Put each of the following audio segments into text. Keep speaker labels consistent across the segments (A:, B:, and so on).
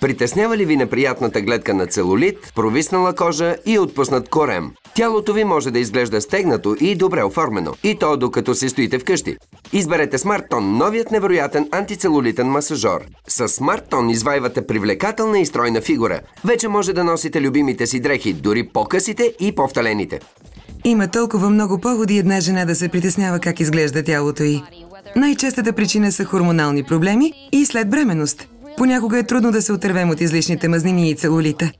A: Притеснява ли ви неприятната гледка на целулит, провиснала кожа и отпуснат корем? Тялото ви може да изглежда стегнато и добре оформено. И то докато си стоите вкъщи. Изберете SmartTone, новият невероятен антицелулитен масажор. С SmartTone извайвате привлекателна и стройна фигура. Вече може да носите любимите си дрехи, дори по-късите и по-вталените.
B: Има толкова много поводи една жена да се притеснява как изглежда тялото й. Най-честата причина са хормонални проблеми и след бременност. Понякога е трудно да се отървем от излишните мазнини и целулита.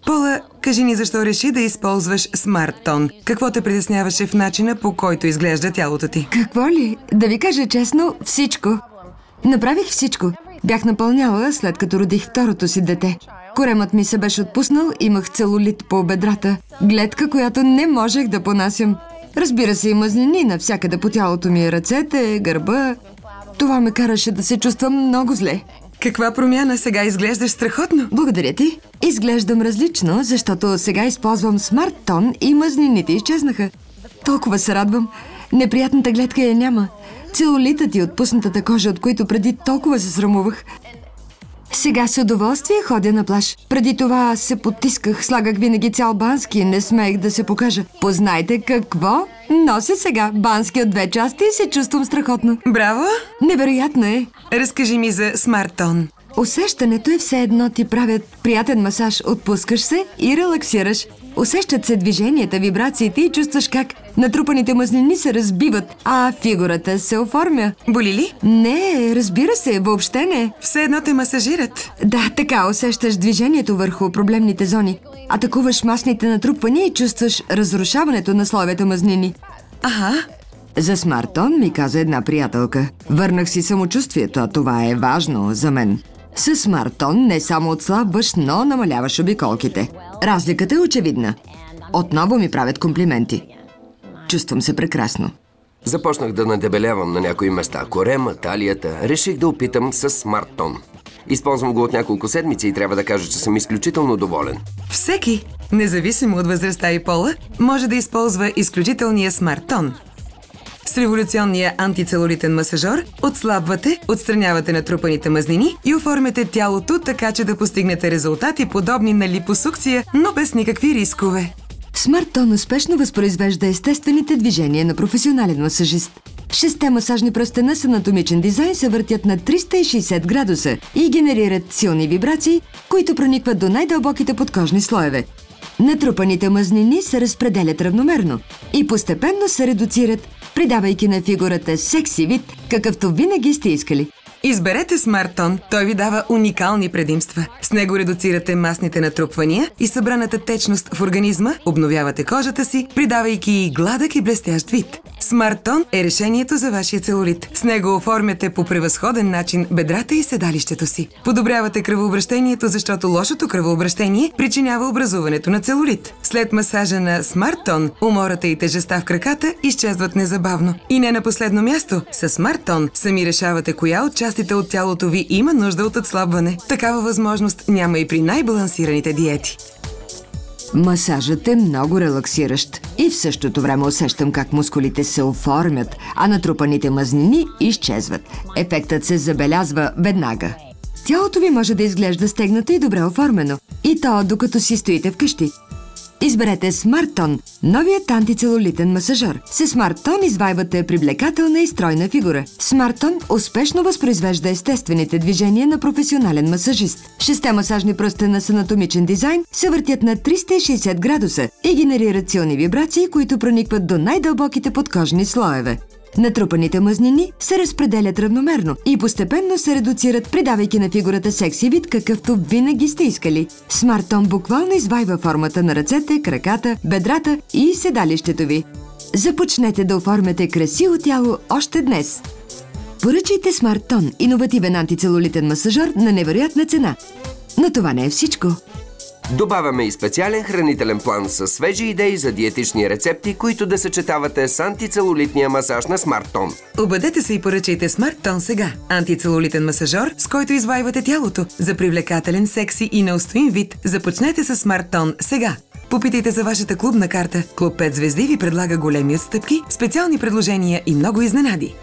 B: Пола, кажи ни защо реши да използваш SmartTone. Какво те притесняваше в начина, по който изглежда тялото ти?
C: Какво ли? Да ви кажа честно, всичко. Направих всичко. Бях напълняла, след като родих второто си дете. Коремът ми се беше отпуснал, имах целулит по бедрата. Гледка, която не можех да понасям. Разбира се, и мазнини навсякъде по тялото ми, ръцете, гърба. Това ме караше да се чувствам много зле.
B: Каква промяна? Сега изглеждаш страхотно.
C: Благодаря ти. Изглеждам различно, защото сега използвам SmartTone и мазнините изчезнаха. Толкова се радвам. Неприятната гледка я няма. Целулитът и отпуснатата кожа, от които преди толкова се срамувах. Сега с удоволствие ходя на плаж. Преди това се потисках, слагах винаги цял бански, не смеех да се покажа. Познайте какво нося сега. Бански от 2 части и се чувствам страхотно.
B: Браво!
C: Невероятно е.
B: Разкажи ми за SmartTone.
C: Усещането е все едно ти правят приятен масаж. Отпускаш се и релаксираш. Усещат се движенията, вибрациите и чувстваш как натрупаните мазнини се разбиват, а фигурата се оформя.
B: Боли ли?
C: Не, разбира се, въобще не.
B: Все едно те масажират.
C: Да, така усещаш движението върху проблемните зони. Атакуваш масните натрупвания и чувстваш разрушаването на слоевете мазнини.
B: Ага.
C: За SmartTone ми каза една приятелка. Върнах си самочувствието, а това е важно за мен. С SmartTone не само отслабваш, но намаляваш обиколките. Разликата е очевидна. Отново ми правят комплименти. Чувствам се прекрасно.
A: Започнах да надебелявам на някои места. Корема, талията. Реших да опитам с SmartTone. Използвам го от няколко седмици и трябва да кажа, че съм изключително доволен.
B: Всеки, независимо от възрастта и пола, може да използва изключителния SmartTone. С революционния антицелулитен масажор отслабвате, отстранявате натрупаните мазнини и оформяте тялото така, че да постигнете резултати подобни на липосукция, но без никакви рискове.
C: SmartTone успешно възпроизвежда естествените движения на професионален масажист. 6 масажни пръстена с анатомичен дизайн се въртят на 360 градуса и генерират силни вибрации, които проникват до най-дълбоките подкожни слоеве. Натрупаните мазнини се разпределят равномерно и постепенно се редуцират, придавайки на фигурата секси вид, какъвто винаги сте искали.
B: Изберете SmartTone. Той ви дава уникални предимства. С него редуцирате масните натрупвания и събраната течност в организма, обновявате кожата си, придавайки и гладък и блестящ вид. SmartTone е решението за вашия целулит. С него оформяте по превъзходен начин бедрата и седалището си. Подобрявате кръвообращението, защото лошото кръвообращение причинява образуването на целулит. След масажа на SmartTone, умората и тежестта в краката изчезват незабавно. И не на последно място, с SmartTone сами решавате коя от частите от тялото ви има нужда от отслабване. Такава възможност няма и при най-балансираните диети.
C: Масажът е много релаксиращ и в същото време усещам как мускулите се оформят, а натрупаните мазнини изчезват. Ефектът се забелязва веднага. Тялото ви може да изглежда стегнато и добре оформено. И то докато си стоите вкъщи. Изберете SmartTone, новият антицелулитен масажор. С SmartTone извайвате привлекателна и стройна фигура. SmartTone успешно възпроизвежда естествените движения на професионален масажист. 6 масажни пръстена с анатомичен дизайн се въртят на 360 градуса и генерират силни вибрации, които проникват до най-дълбоките подкожни слоеве. Натрупаните мазнини се разпределят равномерно и постепенно се редуцират, придавайки на фигурата секси вид, какъвто винаги сте искали. SmartTone буквално извайва формата на ръцете, краката, бедрата и седалището ви. Започнете да оформяте красиво тяло още днес. Поръчайте SmartTone, иновативен антицелулитен масажор на невероятна цена. Но това не е всичко.
A: Добавяме и специален хранителен план с свежи идеи за диетични рецепти, които да съчетавате с антицелулитния масаж на SmartTone.
B: Обадете се и поръчайте SmartTone сега. Антицелулитен масажор, с който извайвате тялото. За привлекателен, секси и неустоим вид, започнете с SmartTone сега. Попитайте за вашата клубна карта. Клуб 5 звезди ви предлага големи отстъпки, специални предложения и много изненади.